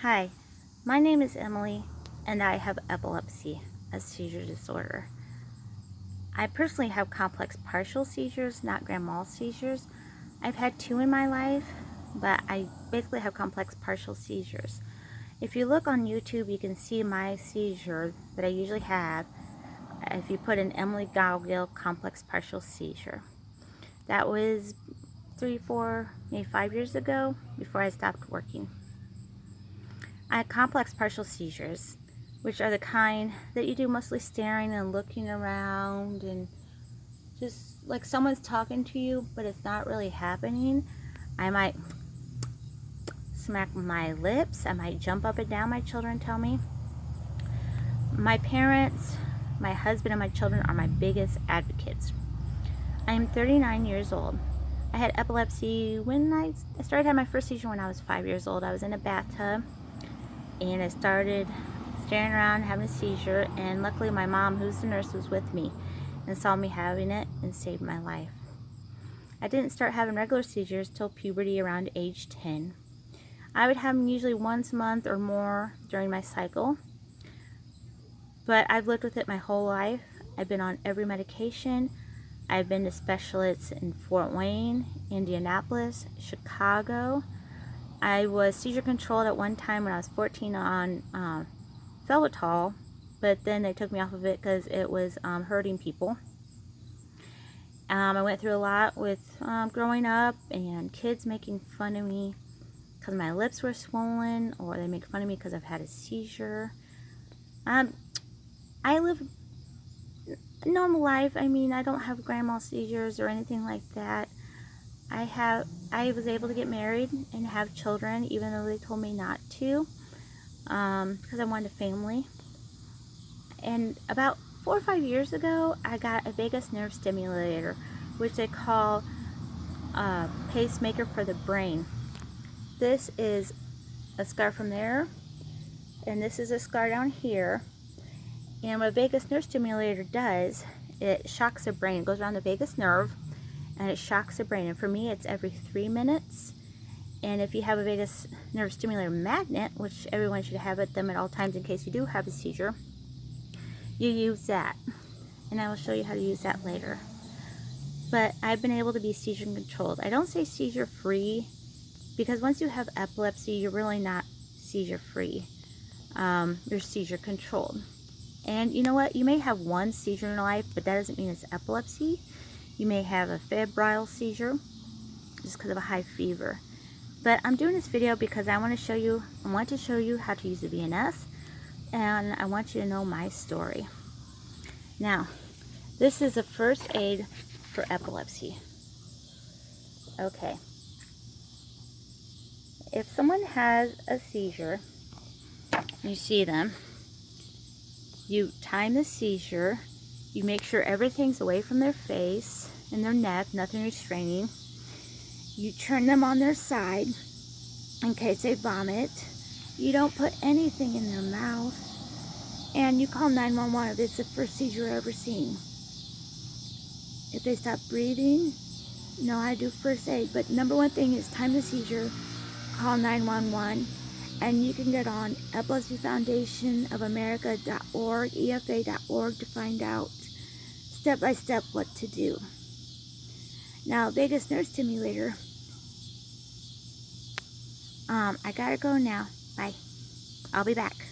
Hi, my name is Emily and I have epilepsy, a seizure disorder. I personally have complex partial seizures, not grand mal seizures. I've had 2 in my life, but I basically have complex partial seizures. If you look on YouTube, you can see my seizure that I usually have if you put in Emily Gowgiel complex partial seizure. That was 3, 4, maybe 5 years ago before I stopped working. I have complex partial seizures, which are the kind that you do mostly staring and looking around and just like someone's talking to you, but it's not really happening. I might smack my lips. I might jump up and down, my children tell me. My parents, my husband, and my children are my biggest advocates. I am 39 years old. I had epilepsy when I started having my first seizure when I was 5 years old. I was in a bathtub and I started staring around having a seizure, and luckily my mom, who's the nurse, was with me and saw me having it and saved my life. I didn't start having regular seizures till puberty around age 10. I would have them usually once a month or more during my cycle, but I've lived with it my whole life. I've been on every medication. I've been to specialists in Fort Wayne, Indianapolis, Chicago. I was seizure controlled at one time when I was 14 on Felitol, but then they took me off of it because it was hurting people. I went through a lot with growing up and kids making fun of me because my lips were swollen, or they make fun of me because I've had a seizure. I live a normal life. I mean, I don't have grand mal seizures or anything like that. I was able to get married and have children, even though they told me not to, because I wanted a family. And about 4 or 5 years ago, I got a vagus nerve stimulator, which they call a pacemaker for the brain. This is a scar from there, and this is a scar down here. And what a vagus nerve stimulator does, it shocks the brain. It goes around the vagus nerve, and it shocks the brain. And for me, it's every 3 minutes. And if you have a vagus nerve stimulator magnet, which everyone should have them at all times in case you do have a seizure, you use that. And I will show you how to use that later. But I've been able to be seizure controlled. I don't say seizure free, because once you have epilepsy, you're really not seizure free. You're seizure controlled. And you know what? You may have one seizure in your life, but that doesn't mean it's epilepsy. You may have a febrile seizure just because of a high fever. But I'm doing this video because I want to show you how to use the VNS, and I want you to know my story. Now, this is a first aid for epilepsy. Okay. If someone has a seizure, you see them, you time the seizure, you make sure everything's away from their face and their neck, nothing restraining. You turn them on their side in case they vomit. You don't put anything in their mouth. And you call 911 if it's the first seizure I've ever seen. If they stop breathing, no, I do first aid. But number one thing is time the seizure, call 911. And you can get on epilepsyfoundationofamerica.org, EFA.org, to find out step by step what to do. Now, vagus nerve stimulator. I gotta go now. Bye. I'll be back.